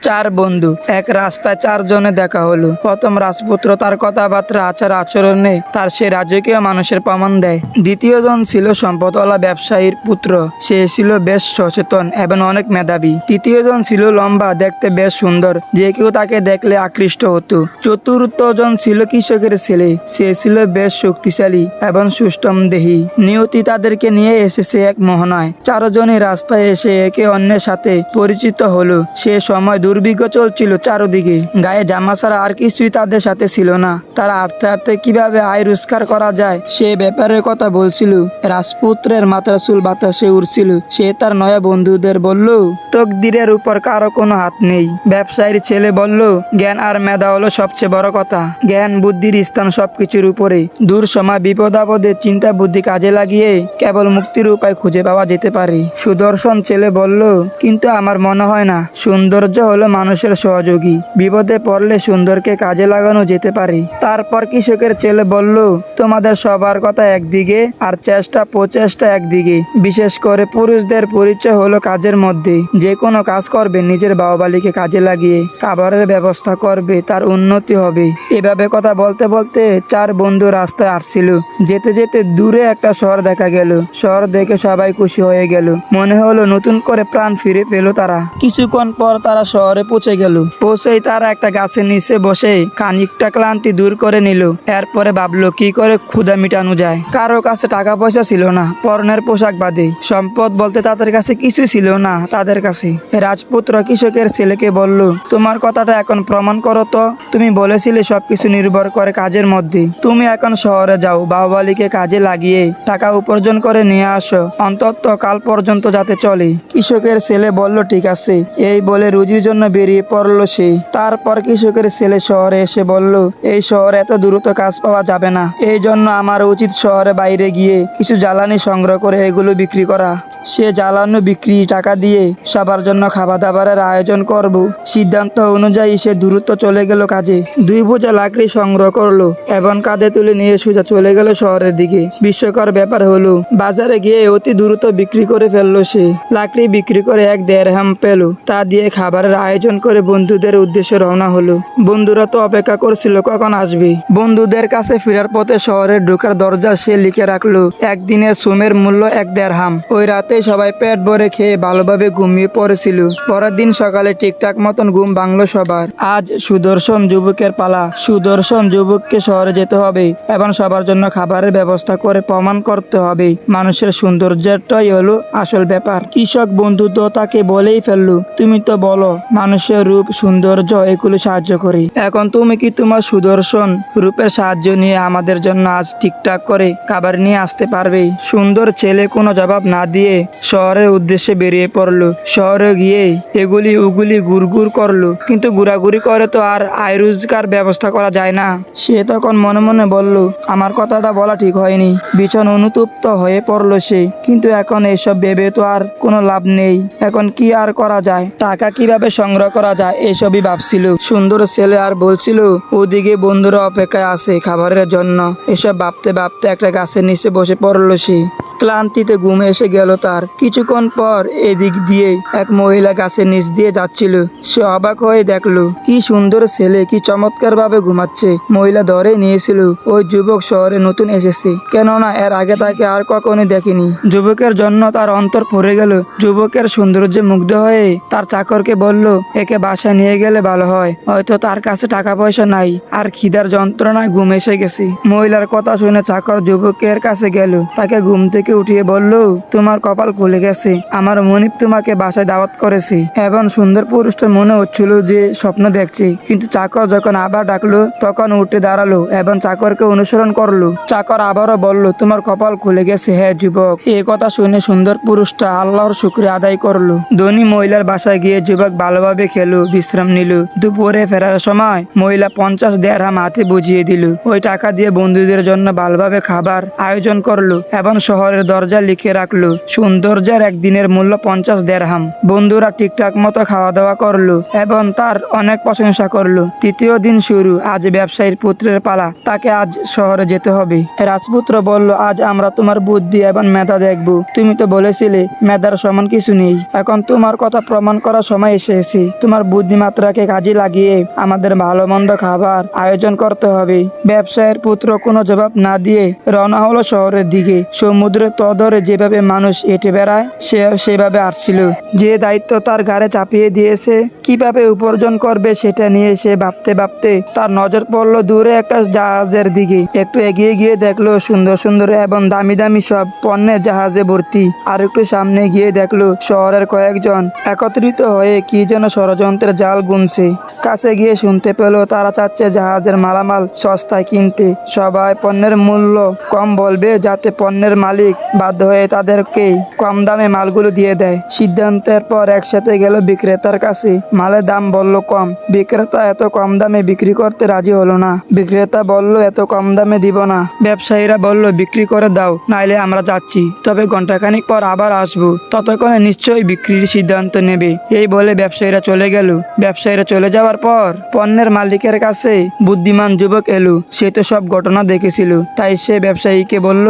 চার বন্ধু এক রাস্তায় চারজনে দেখা হলো। প্রথম রাজপুত্র তার কথাবার্তা আচার আচরণে তার সে রাজকীয় মানুষের প্রমাণ দেয়। দ্বিতীয় জন ছিল সম্পদওয়ালা ব্যবসায়ীর পুত্র, সে ছিল বেশ সচেতন এবং অনেক মেধাবী। তৃতীয় জন ছিল লম্বা, দেখতে বেশ সুন্দর, যে কেউ তাকে দেখলে আকৃষ্ট হতো। চতুর্থ জন ছিল কৃষকের ছেলে, সে ছিল বেশ শক্তিশালী এবং সুষ্টমদেহী। নিয়তি তাদেরকে নিয়ে এসেছে এক মোহনায়। চারজনই রাস্তায় এসে একে অন্যের সাথে পরিচিত হলো। সে সময় দুর্ভিক্ষ চলছিল চারদিকে, গায়ে জামা ছাড়া আর কিছুই তাদের সাথে ছিল না। তারা হাঁটতে হাঁটতে কিভাবে আয় রোজগার করা যায় সে ব্যাপারের কথা বলছিল। রাজপুত্রের মাথার চুল বাতাসে উড়ছিল। সে তার নয়া বন্ধুদের বলল, তকদিরের উপর কারো কোনো হাত নেই। ব্যবসায়ীর ছেলে বলল, জ্ঞান আর মেধা হলো সবচেয়ে বড় কথা। জ্ঞান বুদ্ধির স্থান সবকিছুর উপরে। দূর সময় বিপদ আপদে চিন্তা বুদ্ধি কাজে লাগিয়ে কেবল মুক্তির উপায় খুঁজে পাওয়া যেতে পারে। সুদর্শন ছেলে বলল, কিন্তু আমার মনে হয় না। সৌন্দর্য হলো মানুষের সহযোগী, বিপদে পড়লে সুন্দরকে কাজে লাগানো যেতে পারে। তারপর কৃষকের ছেলে বলল, তোমাদের সবার কথা একদিকে আর চেষ্টা প্রচেষ্টা একদিকে। বিশেষ করে পুরুষদের পরিচয় হলো কাজের মধ্যে। যে কোনো কাজ করবে নিজের বাহুবলীকে কাজে লাগিয়ে, খাবারের ব্যবস্থা করবে, তার উন্নতি হবে। এভাবে কথা বলতে বলতে চার বন্ধু রাস্তায় আসছিল। যেতে যেতে দূরে একটা শহর দেখা গেল। শহর দেখে সবাই খুশি হয়ে গেল। মনে হলো নতুন করে প্রাণ ফিরে পেল তারা। কিছুক্ষণ পর তারা শহরে পৌঁছে গেল। পৌঁছেই তারা একটা গাছের নিচে বসে খানিকটা ক্লান্তি দূর করে নিল। এরপরে ভাবলো কি করে ক্ষুধা মিটানো যায়। কারো কাছে টাকা পয়সা ছিল না, পরনের পোশাক বাদে। সম্পদ বলতে তাদের কাছে কিছু ছিল না তাদের কাছে। রাজপুত্র কৃষকের ছেলেকে বলল, তোমার কথাটা এখন প্রমাণ করো তো। তুমি বলেছিলে সবকিছু নির্ভর করে কাজের মধ্যে। তুমি এখন শহরে যাও, বাহুবলীকে কাজে লাগিয়ে টাকা উপার্জন করে নিয়ে আসো, অন্তত কাল পর্যন্ত যাতে চলে। কৃষকের ছেলে বলল, ঠিক আছে। এই বলে রুজির জন্য বেরিয়ে পড়লো সে। তারপর কৃষকের ছেলে শহরে এসে বলল, এই শহরে এত দ্রুত কাজ পাওয়া যাবে না। এই জন্য আমার উচিত শহরে বাইরে গিয়ে কিছু জ্বালানি সংগ্রহ করে এগুলো বিক্রি করা। সে জ্বালানি বিক্রি টাকা দিয়ে সবার জন্য খাবার দাবারের আয়োজন করব। সিদ্ধান্ত অনুযায়ী সে দ্রুত চলে গেল কাজে। 2 বোঝা লাকড়ি সংগ্রহ করলো এবং কাঁধে তুলে নিয়ে সোজা চলে গেল শহরের দিকে। বিস্ময়কর ব্যাপার হলো, বাজারে গিয়ে অতি দ্রুত বিক্রি করে ফেললো সে। লাকড়ি বিক্রি করে 1 দেড়হাম পেল। তা দিয়ে খাবারের আয়োজন করে বন্ধুদের উদ্দেশ্যে রওনা হলো। বন্ধুরা তো অপেক্ষা করছিল কখন আসবে। বন্ধুদের কাছে ফেরার পথে শহরের ঢোকার দরজা সে লিখে রাখলো, একদিনের শ্রমের মূল্য 1 দেড়হাম। ওই রাতে সবাই পেট ভরে খেয়ে ভালোভাবে ঘুমিয়ে পড়েছিল। পরের দিন সকালে ঠিকঠাক মতন ঘুম ভাঙলো সবার। আজ সুদর্শন যুবকের পালা। সুদর্শন যুবককে শহরে যেতে হবে এবং সবার জন্য খাবারের ব্যবস্থা করে প্রমাণ করতে হবে মানুষের সৌন্দর্যটাই হলো আসল ব্যাপার। কৃষক বন্ধু তো তাকে বলেই ফেললো, তুমি তো বলো মানুষের রূপ সৌন্দর্য এগুলো সাহায্য করে। এখন তুমি কি তোমার সুদর্শন রূপের সাহায্য নিয়ে আমাদের জন্য আজ ঠিকঠাক করে খাবার নিয়ে আসতে পারবে? সুন্দর ছেলে কোনো জবাব না দিয়ে শহরের উদ্দেশ্যে বেরিয়ে পড়লো। শহরে গিয়ে এগুলি ওগুলি ঘুরঘুর করলো, কিন্তু ঘোরাঘুরি করে তো আর আয় রোজগার ব্যবস্থা করা যায় না। সে তখন মনে মনে বলল, আমার কথাটা বলা ঠিক হয়নি। ভীষণ অনুতপ্ত হয়ে পড়লো সে। কিন্তু এখন এসব ভেবে তো আর কোনো লাভ নেই। এখন কি আর করা যায়, টাকা কিভাবে সংগ্রহ করা যায় এসবই ভাবছিল। সুন্দর ছেলে আর বলছিল, ওদিকে বন্ধুরা অপেক্ষায় আছে খাবারের জন্য। এসব ভাবতে ভাবতে একটা গাছের নিচে বসে পড়লো সে। ক্লান্তিতে ঘুম এসে গেল তার। কিছুক্ষণ পর এদিক দিয়ে এক মহিলা গাছের নিচ দিয়ে যাচ্ছিল। সে অবাক হয়ে দেখলো, কি সুন্দর ছেলে, কি চমৎকার ভাবে ঘুমাচ্ছে। মহিলা ধরে নিয়েছিল ওই যুবক শহরে নতুন এসেছে, কেননা এর আগে তাকে আর কখনো দেখেনি। যুবকের জন্য তার অন্তর পড়ে গেল। যুবকের সৌন্দর্যে মুগ্ধ হয়ে তার চাকরকে বলল, একে বাসায় নিয়ে গেলে ভালো হয়। হয়তো তার কাছে টাকা পয়সা নাই আর খিদার যন্ত্রণায় ঘুম এসে গেছে। মহিলার কথা শুনে চাকর যুবকের কাছে গেল। তাকে ঘুম থেকে উঠিয়ে বলল, তোমার কপাল খুলে গেছে। আমার মনিব তোমাকে বাসায় দাওয়াত করেছে। এবং সুন্দর পুরুষটার মনে হচ্ছিল যে স্বপ্ন দেখছে। কিন্তু চাকর যখন আবার ডাকলো তখন উঠে দাঁড়ালো এবং চাকরকে অনুসরণ করলো। চাকর আবারও বলল, তোমার কপাল খুলে গেছে হে যুবক। এই কথা শুনে সুন্দর পুরুষটা আল্লাহর শুকরিয়া আদায় করলো। ধনী মহিলার বাসায় গিয়ে যুবক ভালোভাবে খেলো, বিশ্রাম নিল। দুপুরে ফেরার সময় মহিলা 50 দেড়হাম হাতে বুঝিয়ে দিল। ওই টাকা দিয়ে বন্ধুদের জন্য ভালোভাবে খাবার আয়োজন করলো এবং শহরে শহরের দরজা লিখে রাখলো সৌন্দর্যের একদিনের মূল্য 50 দেরহাম। বন্ধুরা ঠিকঠাক মতো খাওয়া দাওয়া করলো এবং তার অনেক প্রশংসা করলো। তৃতীয় দিন শুরু। আজ ব্যবসায়ীর পুত্রের পালা, তাকে আজ শহরে যেতে হবে। রাজপুত্র বলল, আজ আমরা তোমার বুদ্ধি এবং মেধা দেখব। তুমি তো বলেছিলে মেধার সমান কিছু নেই। এখন তোমার কথা প্রমাণ করার সময় এসেছে। তোমার বুদ্ধিমাত্রাকে কাজে লাগিয়ে আমাদের ভালো মন্দ খাবার আয়োজন করতে হবে। ব্যবসায়ীর পুত্র কোনো জবাব না দিয়ে রওনা হলো শহরের দিকে। সমুদ্রের তদরে যেভাবে মানুষ হেঁটে বেড়ায় সে সেভাবে আসছিল। যে দায়িত্ব তার ঘাড়ে চাপিয়ে দিয়েছে কিভাবে উপার্জন করবে সেটা নিয়ে সে ভাবতে ভাবতে তার নজর পড়লো দূরে একটা জাহাজের দিকে। একটু এগিয়ে গিয়ে দেখলো সুন্দর সুন্দর এবং দামি দামি সব পণ্যের জাহাজে ভর্তি। আর একটু সামনে গিয়ে দেখলো শহরের কয়েকজন একত্রিত হয়ে কি যেন ষড়যন্ত্রের জাল বুনছে। কাছে গিয়ে শুনতে পেল তারা চাচ্ছে জাহাজের মালামাল সস্তায় কিনতে। সবাই পণ্যের মূল্য কম বলবে যাতে পণ্যের মালিক বাধ্য হয়ে তাদেরকে কম দামে মালগুলো দিয়ে দেয়। সিদ্ধান্তের পর একসাথে গেল বিক্রেতার কাছে। মালের দাম বলল কম। বিক্রেতা এত কম দামে বিক্রি করতে রাজি হলো না। বিক্রেতা বলল এত কম দামে দিব না। ব্যবসায়ীরা বলল বিক্রি করে দাও, নাইলে আমরা যাচ্ছি, তবে ঘন্টাখানিক পর আবার আসবো, ততক্ষণে নিশ্চয়ই বিক্রির সিদ্ধান্ত নেবে। এই বলে ব্যবসায়ীরা চলে গেল। ব্যবসায়ীরা চলে যাওয়ার পর পণ্যের মালিকের কাছে বুদ্ধিমান যুবক এলো। সে তো সব ঘটনা দেখেছিল, তাই সে ব্যবসায়ীকে বলল,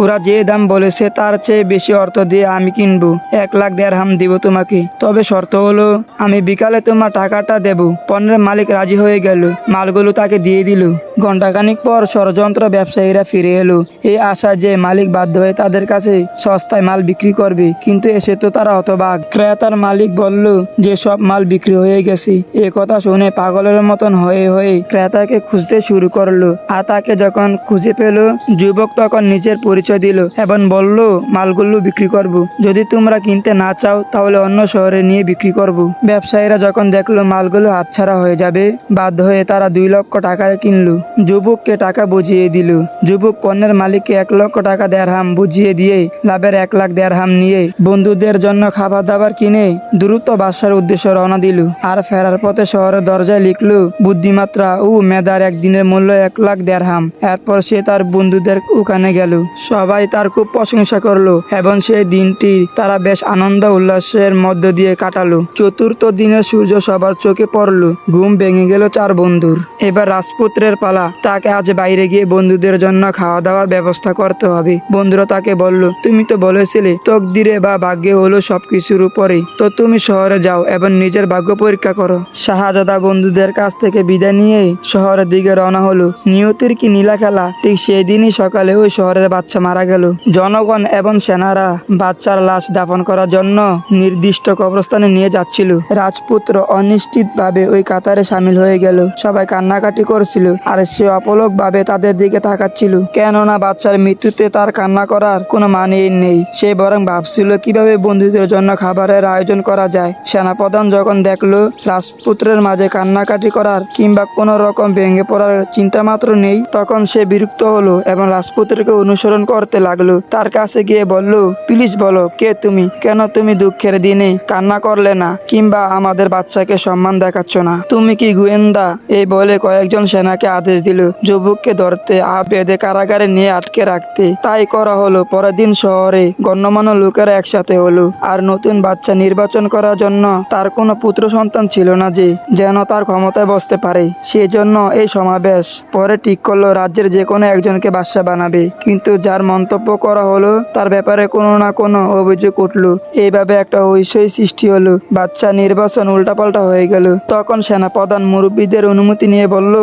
ওরা যে দাম বলেছে তার চেয়ে বেশি অর্থ দিয়ে আমি কিনবো। 1,00,000 দেরহাম দিব তোমাকে, তবে শর্ত হলো আমি বিকালে তোমার টাকাটা দেব। পণ্যের মালিক রাজি হয়ে গেল। মালগুলো তাকে দিয়ে দিল। ঘন্টাখানিক পর ষড়যন্ত্র ব্যবসায়ীরা ফিরে এলো এই আশা যে মালিক বাধ্য হয়ে তাদের কাছে সস্তায় মাল বিক্রি করবে, কিন্তু এসে তো তারা হতবাক। ক্রেতার মালিক বলল যে সব মাল বিক্রি হয়ে গেছে। এ কথা শুনে পাগলের মতন হয়ে হয়ে ক্রেতাকে খুঁজতে শুরু করলো। আর তাকে যখন খুঁজে পেল, যুবক তখন নিজের পরিচয় দিল এবং বলল মালগুলো বিক্রি করব। যদি তোমরা কিনতে না চাও তাহলে অন্য শহরে নিয়ে বিক্রি করব। ব্যবসায়ীরা যখন দেখলো মালগুলো হাতছাড়া হয়ে যাবে, বাধ্য হয়ে তারা 2 লক্ষ টাকায় কিনলো। যুবককে টাকা বুঝিয়ে দিল। যুবক পণ্যের মালিককে 1 লক্ষ টাকা দেরহাম বুঝিয়ে দিয়ে লাভের 1,00,000 দেরহাম নিয়ে বন্ধুদের জন্য খাবার দাবার কিনে দ্রুত বাসার উদ্দেশ্যে রওনা দিল। আর ফেরার পথে শহরের দরজায় লিখলো বুদ্ধিমাত্রা ও মেধার একদিনের মূল্য 1,00,000 দেরহাম। এরপর সে তার বন্ধুদের ওখানে গেল। সবাই তার খুব প্রশংসা করলো এবং সেই দিনটি তারা বেশ আনন্দ উল্লাসের মধ্য দিয়ে কাটালো। চতুর্থ দিনের সূর্য সবার চোখে পড়লো। ঘুম ভেঙে গেল 4 বন্ধুর। এবার রাজপুত্রের পালা। তাকে আজ বাইরে গিয়ে বন্ধুদের জন্য খাওয়া দাওয়ার ব্যবস্থা করতে হবে। বন্ধুরা তাকে বলল, তুমি তো বলেছিলে তকদিরে বা ভাগ্যে হলো সবকিছুর উপরেই, তো তুমি শহরে যাও এবং নিজের ভাগ্য পরীক্ষা করো। শাহজাদা বন্ধুদের কাছ থেকে বিদায় নিয়ে শহরের দিকে রওনা হলো। নিয়তির কি নীলা খেলা, ঠিক সেই দিনই সকালে ওই শহরের বাচ্চা মারা গেল। জনগণ এবং সেনারা বাচ্চার লাশ দাফন করার জন্য নির্দিষ্ট কবরস্থানে নিয়ে যাচ্ছিল। রাজপুত্র অনিশ্চিতভাবে ওই কাতারে সামিল হয়ে গেল। সবাই কান্নাকাটি করছিল আর সে অপলক ভাবে তাদের দিকে তাকাচ্ছিল, কেননা বাচ্চার মৃত্যুতে তার কান্না করার কোনো মানেই নেই। সে বরং ভাবছিল কিভাবে বন্ধুদের জন্য খাবারের আয়োজন করা যায়। সেনাপ্রধান যখন দেখলো রাজপুত্রের মাঝে কান্নাকাটি করার কিংবা কোনো রকম ভেঙে পড়ার চিন্তা মাত্র নেই, তখন সে বিরক্ত হলো এবং রাজপুত্রকে অনুসরণ করতে লাগলো। তার কাছে গিয়ে বলল, প্লিজ বলো কে তুমি, কেন তুমি দুঃখের দিনে কান্না করলে না কিংবা আমাদের বাচ্চাকে সম্মান দেখাচ্ছ না, তুমি কি গোয়েন্দা? এই বলে কয়েকজন সেনাকে আদেশ দিল যুবককে ধরতে বেঁধে কারাগারে নিয়ে আটকে রাখতে। তাই করা হলো। পরের দিন শহরে গণ্যমান্য লোকেরা একসাথে হলো। আর নতুন বাচ্চা নির্বাচন করার জন্য তার কোনো পুত্র সন্তান ছিল না যে যেন তার ক্ষমতায় বসতে পারে। সেজন্য এই সমাবেশ। পরে ঠিক করলো রাজ্যের যে কোনো একজনকে বাদশা বানাবে, কিন্তু যার মন্তব্য করা হলো তার ব্যাপারে কোনো না কোনো অভিযোগ উঠলো। এইভাবে একটা ঐশই সৃষ্টি হলো। বাচ্চা নির্বাচন উল্টাপাল্টা হয়ে গেল। তখন সেনাপ্রধান মুরব্বীদের অনুমতি নিয়ে বলল,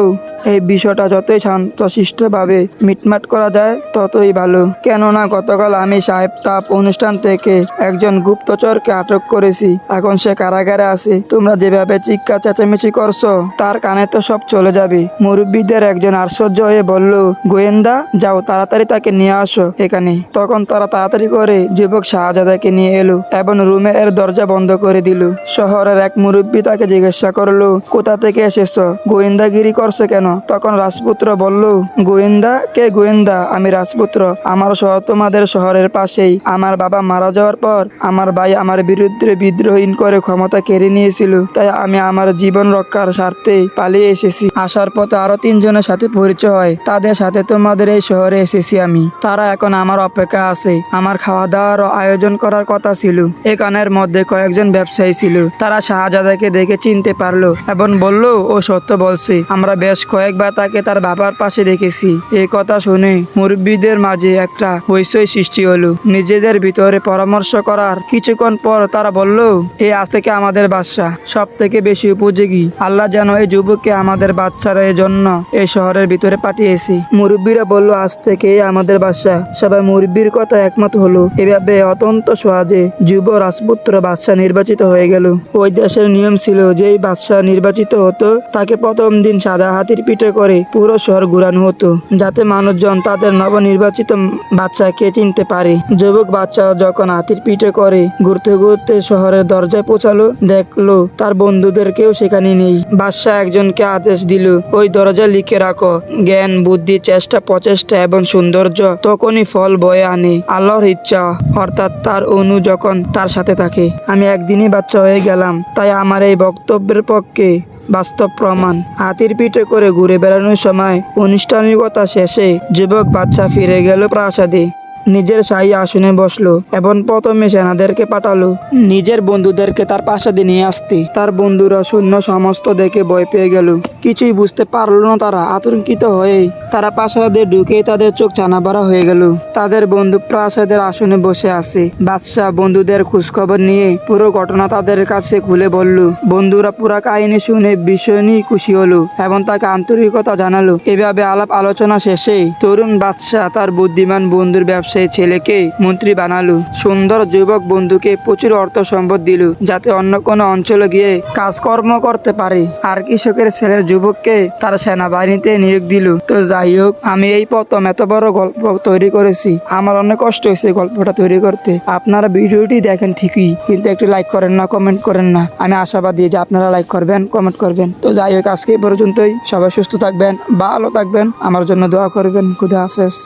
এই বিষয়টা যতই শান্তশিষ্টভাবে মিটমাট করা যায় ততই ভালো, কেননা গতকাল আমি সাহেব তাপ অনুষ্ঠান থেকে একজন গুপ্তচরকে আটক করেছি। এখন সে কারাগারে আছে। তোমরা যেভাবে চিৎকার চেঁচামেচি করছো তার কানে তো সব চলে যাবে। মুরব্বীদের একজন আশ্চর্য হয়ে বলল, গোয়েন্দা যাও তাড়াতাড়ি তাকে নিয়ে আসো এখানে। তখন তারা তাড়াতাড়ি করে যুবক শাহজাদাকে নিয়ে এলো এবং রুমের দরজা বন্ধ করে দিল। শহরের এক মুরব্বী তাকে জিজ্ঞাসা করলো, কোথা থেকে এসেছো, গোয়েন্দাগিরি করছো কেন? তখন রাজপুত্র বলল, গোয়েন্দা? কে গোয়েন্দা? আমি রাজপুত্র। আমার শহর তোমাদের শহরের পাশেই। আমার বাবা মারা যাওয়ার পর আমার ভাই আমার বিরুদ্ধে বিদ্রোহীন করে ক্ষমতা কেড়ে নিয়েছিল, তাই আমি আমার জীবন রক্ষার স্বার্থে পালিয়ে এসেছি। আসার পথে আরো 3 জনের সাথে পরিচয় হয়, তাদের সাথে তোমাদের এই শহরে এসেছি আমি। তার তারা এখন আমার অপেক্ষা আছে। আমার খাওয়া দাওয়ার আয়োজন করার কথা ছিল। এখানের মধ্যে কয়েকজন ব্যবসায়ী ছিল। তারা শাহজাদাকে দেখে চিনতে পারলো এবং বলল ও সত্য বলছে। আমরা বেশ কয়েকবার তাকে তার বাবার পাশে দেখেছি। এই কথা শুনে মুরব্বীদের মাঝে একটা হইচই সৃষ্টি হলো। নিজেদের ভিতরে পরামর্শ করার কিছুক্ষণ পর তারা বলল, এই আজ থেকে আমাদের বাদশা সব থেকে বেশি উপযোগী। আল্লাহ যেন এই যুবককে আমাদের বাচ্চারা এর জন্য এই শহরের ভিতরে পাঠিয়েছি। মুরব্বীরা বলল, আজ থেকে আমাদের বাদশা। সবাই মুরব্বীর কথা একমত হলো। এভাবে অত্যন্ত সহজে যুব রাজপুত্র বাদশা নির্বাচিত হয়ে গেল। ওই দেশের নিয়ম ছিল, যেই বাদশা নির্বাচিত হতো তাকে প্রথম দিন সাদা হাতির পিঠে করে পুরো শহর ঘুরানো হতো, যাতে মানুষজন তাদের নবনির্বাচিত বাচ্চাকে চিনতে পারে। যুবক বাচ্চা যখন হাতির পিঠে করে ঘুরতে ঘুরতে শহরের দরজায় পৌঁছালো, দেখলো তার বন্ধুদের কেউ সেখানে নেই। বাদশা একজনকে আদেশ দিল, ওই দরজা লিখে রাখো, জ্ঞান, বুদ্ধি, চেষ্টা, প্রচেষ্টা এবং সৌন্দর্য তখনই ফল বয়ে আনে আল্লাহর ইচ্ছা, অর্থাৎ তার অনু যখন তার সাথে থাকে। আমি একদিনই বাচ্চা হয়ে গেলাম, তাই আমার এই বক্তব্যের পক্ষে বাস্তব প্রমাণ। হাতির পিঠে করে ঘুরে বেড়ানোর সময় আনুষ্ঠানিকতা শেষে যুবক বাচ্চা ফিরে গেল প্রাসাদে। নিজের শাহী আসনে বসলো এবং প্রথমে সেনাদেরকে পাঠালো নিজের বন্ধুদেরকে তার প্রাসাদে নিয়ে আসতে। তার বন্ধুরা সৈন্য সমস্ত দেখে ভয় পেয়ে গেল। কিছুই বুঝতে পারলো না তারা। আতঙ্কিত হয়ে তারা প্রাসাদে ঢুকে তাদের চোখ ছানাবড়া হয়ে গেল। তাদের বন্ধু প্রাসাদের আসনে বসে আছে। বাদশাহ বন্ধুদের খোঁজখবর নিয়ে পুরো ঘটনা তাদের কাছে খুলে বলল। বন্ধুরা পুরা কাহিনী শুনে ভীষণই খুশি হলো এবং তাকে আন্তরিকতা জানালো। এভাবে আলাপ আলোচনা শেষে তরুণ বাদশাহ তার বুদ্ধিমান বন্ধুর ব্যবসায়ী ছেলেকে মন্ত্রী বানালো। সুন্দর যুবক বন্ধুকে প্রচুর অর্থ সম্পদ দিল, যাতে অন্য কোনো অঞ্চলে গিয়ে কাজকর্ম করতে পারে। আর কৃষকের ছেলের যুবককে তার সেনাবাহিনীতে নিয়োগ দিল। তো যাই হোক, আমি এই প্রথম এত বড় গল্প তৈরি করেছি। আমার অনেক কষ্ট হয়েছে গল্পটা তৈরি করতে। আপনারা ভিডিওটি দেখেন ঠিকই, কিন্তু একটু লাইক করেন না, কমেন্ট করেন না। আমি আশাবাদী যে আপনারা লাইক করবেন, কমেন্ট করবেন। তো যাই হোক, আজকে এই পর্যন্তই। সবাই সুস্থ থাকবেন, ভালো থাকবেন, আমার জন্য দোয়া করবেন। খুদা হাফেজ।